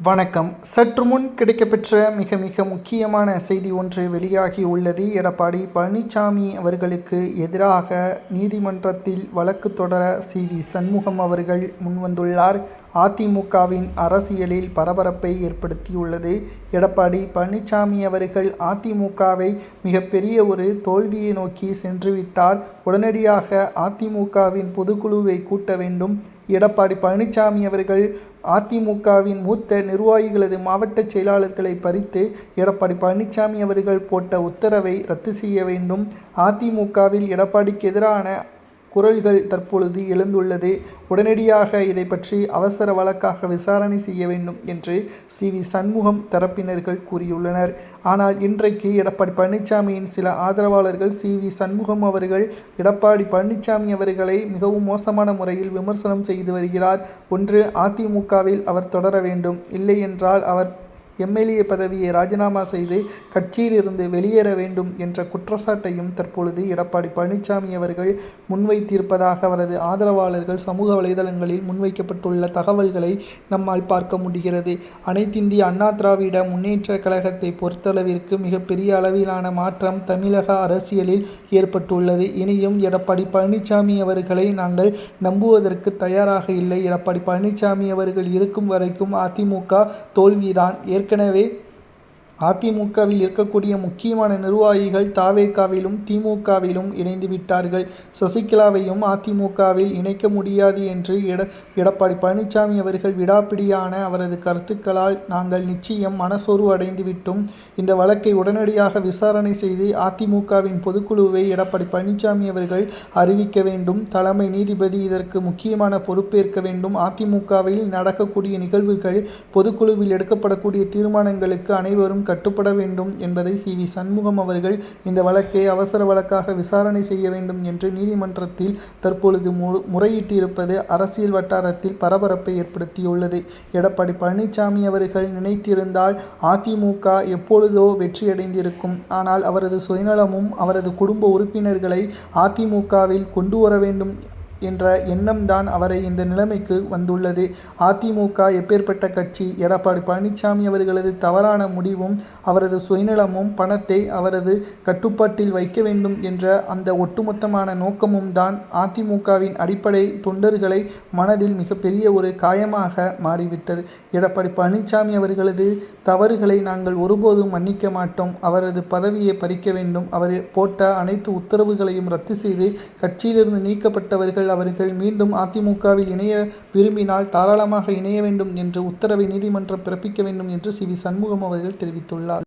வணக்கம். சற்று முன் கிடைக்கப்பெற்ற மிக மிக முக்கியமான செய்தி ஒன்று வெளியாகி உள்ளது. எடப்பாடி பழனிசாமி அவர்களுக்கு எதிராக நீதிமன்றத்தில் வழக்கு தொடர சி.வி. சண்முகம் அவர்கள் முன்வந்துள்ளார். அதிமுகவின் அரசியலில் பரபரப்பை ஏற்படுத்தியுள்ளது. எடப்பாடி பழனிசாமி அவர்கள் அதிமுகவை மிகப்பெரிய ஒரு தோல்வியை நோக்கி சென்றுவிட்டார். உடனடியாக அதிமுகவின் பொதுக்குழுவை கூட்ட வேண்டும். எடப்பாடி பழனிசாமி அவர்கள் அதிமுகவின் மூத்த நிர்வாகிகளது மாவட்ட செயலாளர்களை பறித்து எடப்பாடி பழனிசாமி அவர்கள் போட்ட உத்தரவை ரத்து செய்ய வேண்டும். அதிமுகவில் எடப்பாடிக்கு எதிரான குரல்கள் தற்பொழுது எழுந்துள்ளது. உடனடியாக இதை பற்றி அவசர வழக்காக விசாரணை செய்ய வேண்டும் என்று சி.வி. சண்முகம் தரப்பினர்கள் கூறியுள்ளனர். ஆனால் இன்றைக்கு எடப்பாடி பழனிசாமியின் சில ஆதரவாளர்கள் சி.வி. சண்முகம் அவர்கள் எடப்பாடி பழனிசாமி அவர்களை மிகவும் மோசமான முறையில் விமர்சனம் செய்து வருகிறார். ஒன்று, அதிமுகவில் அவர் தொடர வேண்டும், இல்லை என்றால் அவர் எம்.எல்.ஏ. பதவியை ராஜினாமா செய்து கட்சியிலிருந்து வெளியேற வேண்டும் என்ற குற்றச்சாட்டையும் தற்பொழுது எடப்பாடி பழனிசாமி அவர்கள் முன்வைத்திருப்பதாக அவரது ஆதரவாளர்கள் சமூக வலைதளங்களில் முன்வைக்கப்பட்டுள்ள தகவல்களை நம்மால் பார்க்க முடிகிறது. அனைத்திந்திய அண்ணா திராவிட முன்னேற்ற கழகத்தை பொறுத்தளவிற்கு மிகப்பெரிய அளவிலான மாற்றம் தமிழக அரசியலில் ஏற்பட்டுள்ளது. இனியும் எடப்பாடி பழனிசாமி அவர்களை நாங்கள் நம்புவதற்கு தயாராக இல்லை. எடப்பாடி பழனிசாமி அவர்கள் இருக்கும் வரைக்கும் அதிமுக தோல்விதான். ஏற்கனவே அதிமுகவில் இருக்கக்கூடிய முக்கியமான நிர்வாகிகள் தாவேகாவிலும் திமுகவிலும் இணைந்து விட்டார்கள். சசிகலாவையும் அதிமுகவில் இணைக்க முடியாது என்று எடப்பாடி பழனிசாமி அவர்கள் விடாப்பிடியான அவரது கருத்துக்களால் நாங்கள் நிச்சயம் மனசோர்வு அடைந்து விட்டோம். இந்த வழக்கை உடனடியாக விசாரணை செய்து அதிமுகவின் பொதுக்குழுவை எடப்பாடி பழனிசாமி அவர்கள் அறிவிக்க வேண்டும். தலைமை நீதிபதி இதற்கு முக்கியமான பொறுப்பேற்க வேண்டும். அதிமுகவில் நடக்கக்கூடிய நிகழ்வுகள், பொதுக்குழுவில் எடுக்கப்படக்கூடிய தீர்மானங்களுக்கு அனைவரும் கட்டுப்பட வேண்டும் என்பதை சி.வி. சண்முகம் அவர்கள் இந்த வழக்கை அவசர வழக்காக விசாரணை செய்ய வேண்டும் என்று நீதிமன்றத்தில் தற்பொழுது முறையிட்டிருப்பது அரசியல் வட்டாரத்தில் பரபரப்பை ஏற்படுத்தியுள்ளது. எடப்பாடி பழனிசாமி அவர்கள் நினைத்திருந்தால் அதிமுக எப்பொழுதோ வெற்றியடைந்திருக்கும். ஆனால் அவரது சுயநலமும் அவரது குடும்ப உறுப்பினர்களை அதிமுகவில் கொண்டு வர வேண்டும் என்ற எண்ணம்தான் அவரை இந்த நிலைமைக்கு வந்துள்ளது. அதிமுக எப்பேற்பட்ட கட்சி? எடப்பாடி பழனிசாமி அவர்களது தவறான முடிவும் அவரது சுயநலமும் பணத்தை அவரது கட்டுப்பாட்டில் வைக்க வேண்டும் என்ற அந்த ஒட்டுமொத்தமான நோக்கமும் தான் அதிமுகவின் அடிப்படை தொண்டர்களை மனதில் மிகப்பெரிய ஒரு காயமாக மாறிவிட்டது. எடப்பாடி பழனிசாமி அவர்களது தவறுகளை நாங்கள் ஒருபோதும் மன்னிக்க மாட்டோம். அவரது பதவியை பறிக்க வேண்டும். அவர் போட்ட அனைத்து உத்தரவுகளையும் ரத்து செய்து கட்சியிலிருந்து நீக்கப்பட்டவர்கள் அவர்கள் மீண்டும் அதிமுகவில் இணைய விரும்பினால் தாராளமாக இணைய வேண்டும் என்ற உத்தரவை நீதிமன்றம் பிறப்பிக்க வேண்டும் என்று சி.வி. சண்முகம் அவர்கள் தெரிவித்துள்ளார்.